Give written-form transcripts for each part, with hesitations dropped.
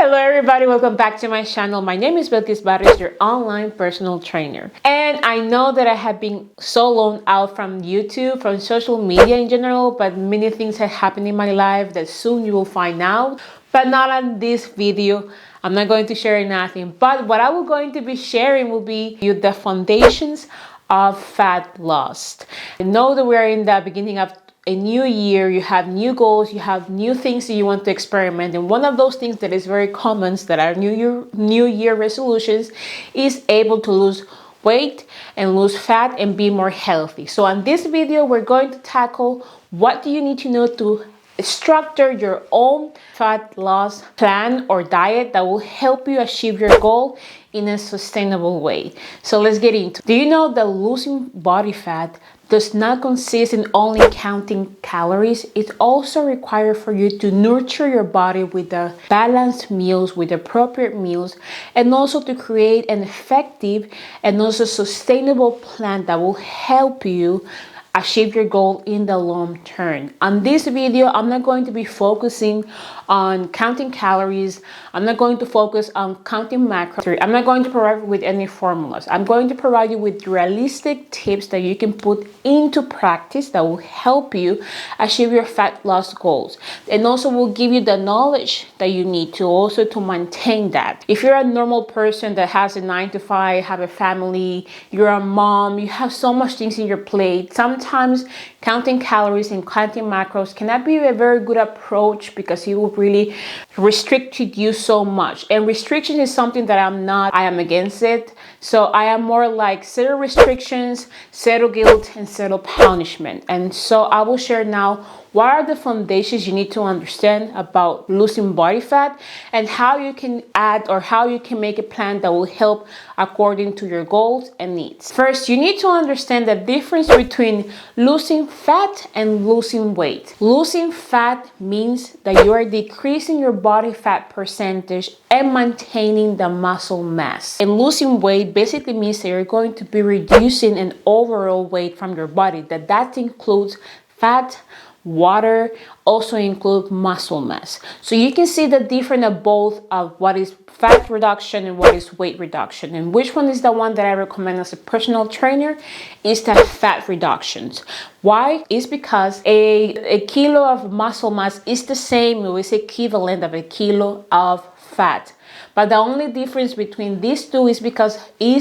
Hello everybody, welcome back to my channel. My name is Belkis Barrios, your online personal trainer. And I know that I have been so long out from YouTube, from social media in general, but many things have happened in my life that soon you will find out. But not on this video. I'm not going to share nothing, but what I will going to be sharing will be the foundations of fat loss. I know that we're in the beginning of a new year, you have new goals, you have new things that you want to experiment, and one of those things that is very common that are new year resolutions is able to lose weight and lose fat and be more healthy. So on this video we're going to tackle what do you need to know to structure your own fat loss plan or diet that will help you achieve your goal in a sustainable way. So let's get into it. Do you know that losing body fat does not consist in only counting calories? It also requires for you to nurture your body with the balanced meals, with appropriate meals, and also to create an effective and also sustainable plan that will help you achieve your goal in the long term. On this video, I'm not going to be focusing on counting calories. I'm not going to focus on counting macros. I'm not going to provide you with any formulas. I'm going to provide you with realistic tips that you can put into practice that will help you achieve your fat loss goals, and also will give you the knowledge that you need to also to maintain that. If you're a normal person that has a 9 to 5, have a family, you're a mom, you have so much things in your plate, sometimes counting calories and counting macros cannot be a very good approach because it will really restrict you so much. And restriction is something that I am against it. So I am more like zero restrictions, zero guilt, and zero punishment. And so I will share now what are the foundations you need to understand about losing body fat and how you can add or how you can make a plan that will help according to your goals and needs. First, you need to understand the difference between losing fat and losing weight. Losing fat means that you are decreasing your body fat percentage and maintaining the muscle mass. And losing weight basically means that you're going to be reducing an overall weight from your body. That includes fat, water, also include muscle mass. So you can see the difference of both of what is fat reduction and what is weight reduction. And which one is the one that I recommend as a personal trainer is the fat reductions. Why? It's because a kilo of muscle mass is the same or is equivalent of a kilo of fat. But the only difference between these two is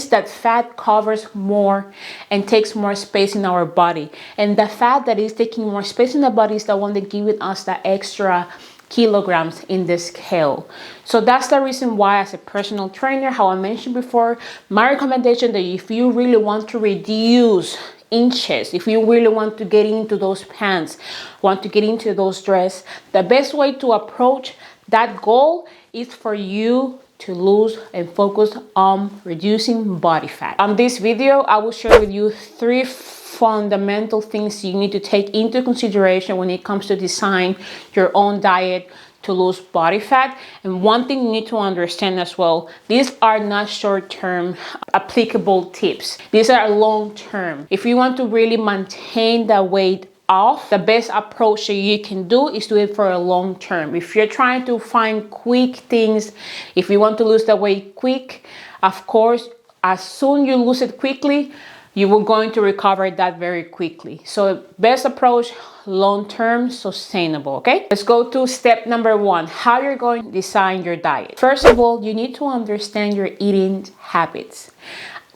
that fat covers more and takes more space in our body. And the fat that is taking more space in the body is the one that giving us the extra kilograms in the scale. So that's the reason why as a personal trainer, how I mentioned before, my recommendation that if you really want to reduce inches, if you really want to get into those pants, want to get into those dress, the best way to approach that goal is for you to lose and focus on reducing body fat. On this video, I will share with you 3 fundamental things you need to take into consideration when it comes to design your own diet to lose body fat. And one thing you need to understand as well, these are not short-term applicable tips. These are long-term. If you want to really maintain the weight off, the best approach that you can do is do it for a long term. If you're trying to find quick things, if you want to lose the weight quick, of course, as soon you lose it quickly, you will going to recover that very quickly. So best approach, long-term, sustainable, okay? Let's go to step number 1, how you're going to design your diet. First of all, you need to understand your eating habits.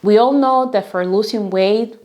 We all know that for losing weight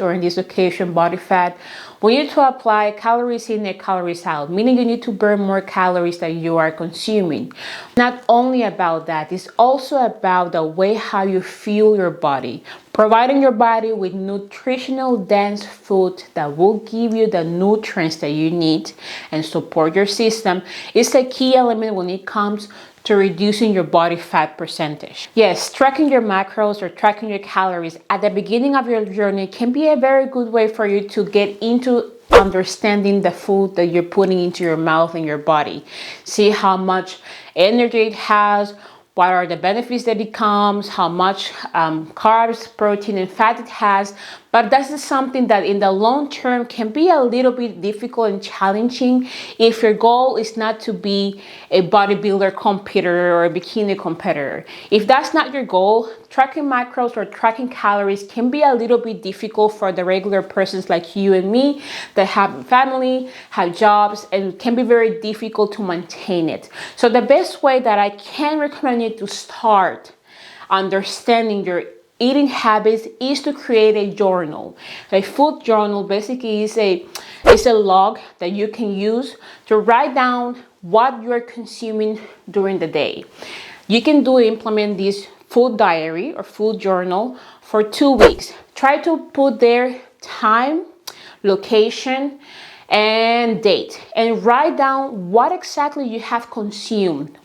or in this occasion body fat, we need to apply calories in and calories out, meaning you need to burn more calories that you are consuming. Not only about that, it's also about the way how you fuel your body. Providing your body with nutritional dense food that will give you the nutrients that you need and support your system is a key element when it comes to reducing your body fat percentage. Yes, tracking your macros or tracking your calories at the beginning of your journey can be a very good way for you to get into understanding the food that you're putting into your mouth and your body. See how much energy it has, what are the benefits that it comes, how much carbs, protein, and fat it has. But that is something that in the long term can be a little bit difficult and challenging if your goal is not to be a bodybuilder competitor or a bikini competitor. If that's not your goal, tracking macros or tracking calories can be a little bit difficult for the regular persons like you and me that have family, have jobs, and can be very difficult to maintain it. So the best way that I can recommend you to start understanding your eating habits is to create a journal. A food journal basically is a log that you can use to write down what you're consuming during the day. You can implement this food diary or food journal for 2 weeks. Try to put there time, location, and date, and write down what exactly you have consumed.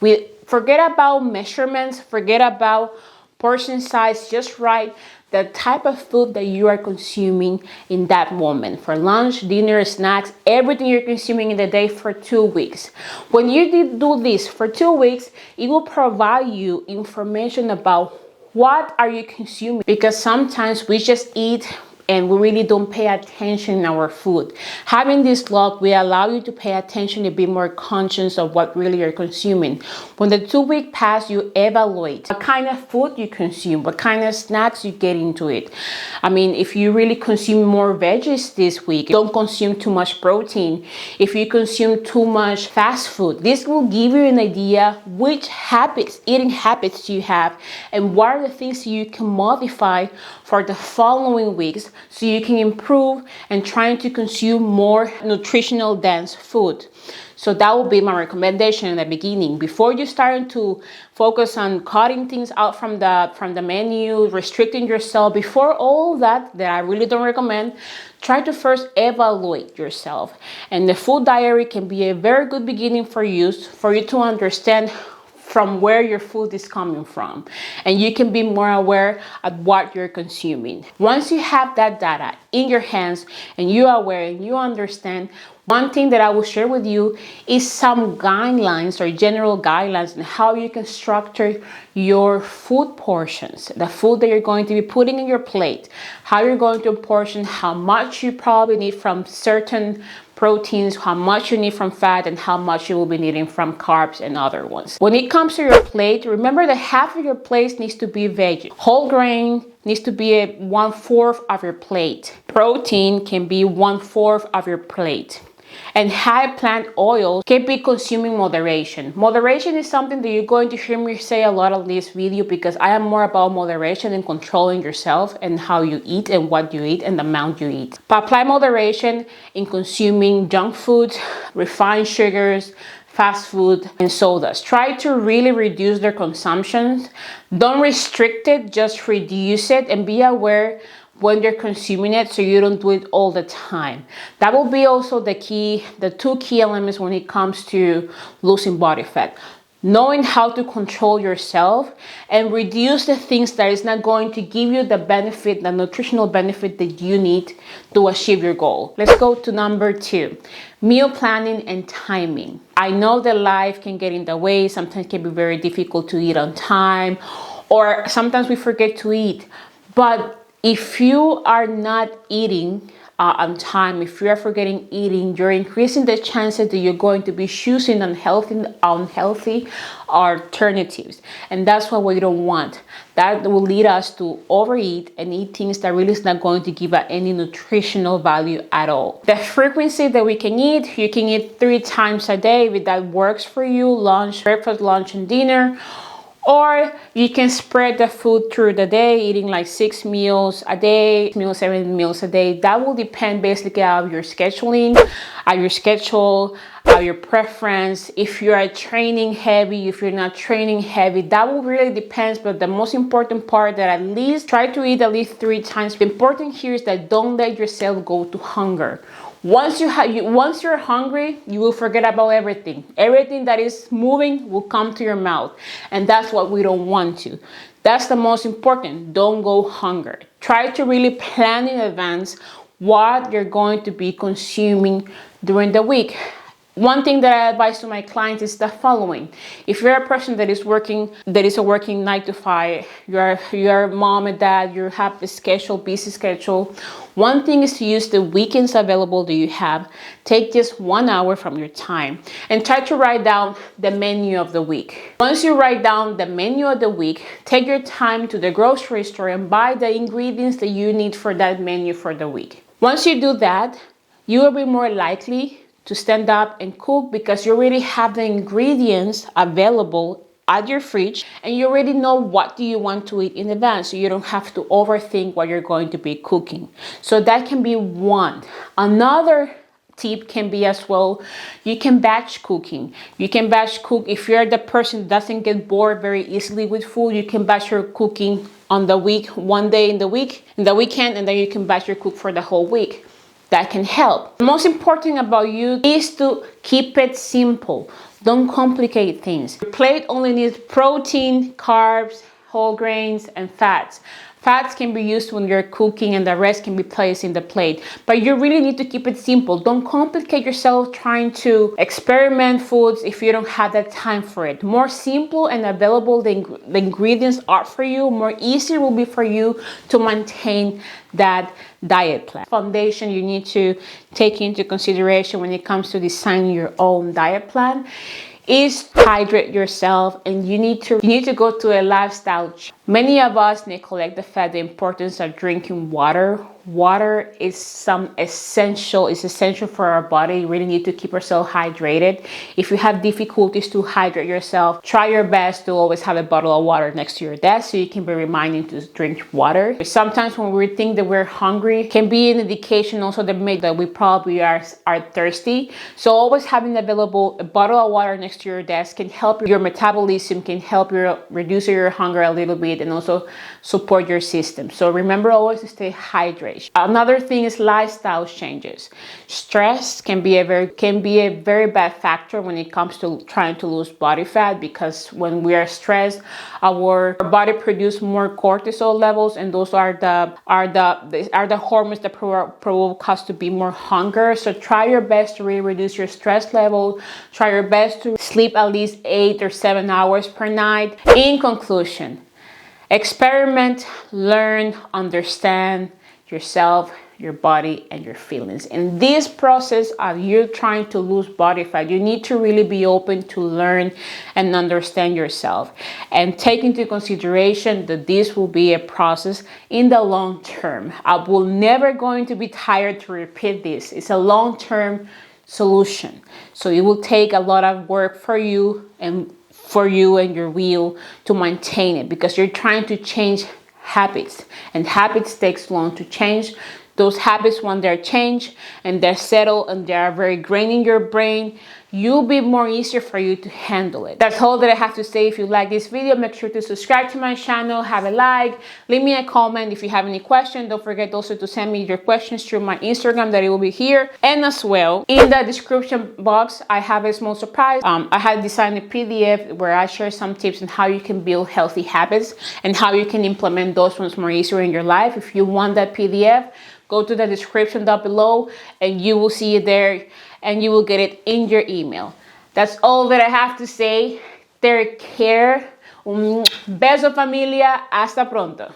Forget about measurements, forget about portion size, just write the type of food that you are consuming in that moment, for lunch, dinner, snacks, everything you're consuming in the day for 2 weeks. When you do this for 2 weeks, it will provide you information about what are you consuming, because sometimes we just eat and we really don't pay attention in our food. Having this log will allow you to pay attention and be more conscious of what really you're consuming. When the 2 week pass, you evaluate what kind of food you consume, what kind of snacks you get into it. I mean, if you really consume more veggies this week, don't consume too much protein. If you consume too much fast food, this will give you an idea which eating habits you have, and what are the things you can modify for the following weeks so you can improve and trying to consume more nutritional dense food. So that will be my recommendation in the beginning. Before you start to focus on cutting things out from the menu, restricting yourself, before all that I really don't recommend, try to first evaluate yourself. And the food diary can be a very good beginning for you to understand from where your food is coming from, and you can be more aware of what you're consuming. Once you have that data in your hands and you're aware and you understand, one thing that I will share with you is some guidelines or general guidelines on how you can structure your food portions, the food that you're going to be putting in your plate, how you're going to portion, how much you probably need from certain proteins, how much you need from fat, and how much you will be needing from carbs and other ones. When it comes to your plate, remember that half of your plate needs to be veggie. Whole grain needs to be 1/4 of your plate. Protein can be 1/4 of your plate. And high plant oils can be consumed in moderation. Moderation is something that you're going to hear me say a lot on this video, because I am more about moderation and controlling yourself and how you eat and what you eat and the amount you eat. But apply moderation in consuming junk foods, refined sugars, fast food, and sodas. Try to really reduce their consumption. Don't restrict it, just reduce it, and be aware when you're consuming it so you don't do it all the time. That will be also the two key elements when it comes to losing body fat. Knowing how to control yourself and reduce the things that is not going to give you the benefit, the nutritional benefit that you need to achieve your goal. Let's go to number 2, meal planning and timing. I know that life can get in the way. Sometimes it can be very difficult to eat on time, or sometimes we forget to eat. But if you are not eating on time, if you are forgetting eating, you're increasing the chances that you're going to be choosing unhealthy alternatives. And that's what we don't want. That will lead us to overeat and eat things that really is not going to give us any nutritional value at all. The frequency that we can eat, you can eat 3 times a day if that works for you: lunch, breakfast, lunch, and dinner. Or you can spread the food through the day, eating like 6 meals a day, 7 meals a day. That will depend basically on your scheduling, on your schedule, your preference. If you are training heavy, if you're not training heavy, that will really depend. But the most important part, that at least try to eat at least 3 times. The important here is that don't let yourself go to hunger. Once you're hungry, you will forget about everything. Everything that is moving will come to your mouth. And that's what we don't want to. That's the most important. Don't go hungry. Try to really plan in advance what you're going to be consuming during the week. One thing that I advise to my clients is the following. If you're a person that is working 9 to 5, you're a mom and dad, you have a schedule, busy schedule. One thing is to use the weekends available that you have. Take just 1 hour from your time and try to write down the menu of the week. Once you write down the menu of the week, take your time to the grocery store and buy the ingredients that you need for that menu for the week. Once you do that, you will be more likely to stand up and cook because you already have the ingredients available at your fridge and you already know what do you want to eat in advance, so you don't have to overthink what you're going to be cooking. So that can be one. Another tip can be as well, you can batch cooking. You can batch cook. If you're the person that doesn't get bored very easily with food, you can batch your cooking on the week, one day in the weekend, and then you can batch your cook for the whole week. That can help. The most important about you is to keep it simple. Don't complicate things. Your plate only needs protein, carbs, whole grains, and fats. Fats can be used when you're cooking and the rest can be placed in the plate. But you really need to keep it simple. Don't complicate yourself trying to experiment foods if you don't have that time for it. More simple and available the ingredients are for you, more easier will be for you to maintain that diet plan. Foundation you need to take into consideration when it comes to designing your own diet plan is hydrate yourself, and you need to go to a lifestyle change. Many of us neglect the fact, the importance of drinking water. Water is essential for our body. You really need to keep yourself hydrated. If you have difficulties to hydrate yourself, try your best to always have a bottle of water next to your desk so you can be reminded to drink water. Sometimes when we think that we're hungry, it can be an indication also that we probably are thirsty. So always having available a bottle of water next to your desk can help your metabolism, can help you reduce your hunger a little bit, and also support your system. So remember always to stay hydrated. Another thing is lifestyle changes. Stress can be a very bad factor when it comes to trying to lose body fat, because when we are stressed, our body produces more cortisol levels, and those are the hormones that provoke us to be more hunger. So try your best to really reduce your stress level. Try your best to sleep at least 8 or 7 hours per night. In conclusion, experiment, learn, understand yourself, your body, and your feelings. In this process of you trying to lose body fat, you need to really be open to learn and understand yourself, and take into consideration that this will be a process in the long term. I will never going to be tired to repeat this. It's a long-term solution. So it will take a lot of work for you and your will to maintain it, because you're trying to change habits, and habits takes long to change. Those habits, when they're changed and they're settled and they are very ingrained in your brain, you'll be more easier for you to handle it. That's all that I have to say. If you like this video, make sure to subscribe to my channel, have a like, leave me a comment. If you have any questions, don't forget also to send me your questions through my Instagram, that it will be here. And as well, in the description box, I have a small surprise. I have designed a PDF where I share some tips on how you can build healthy habits and how you can implement those ones more easier in your life. If you want that PDF, go to the description down below and you will see it there, and you will get it in your email. That's all that I have to say. Take care. Un beso, familia. Hasta pronto.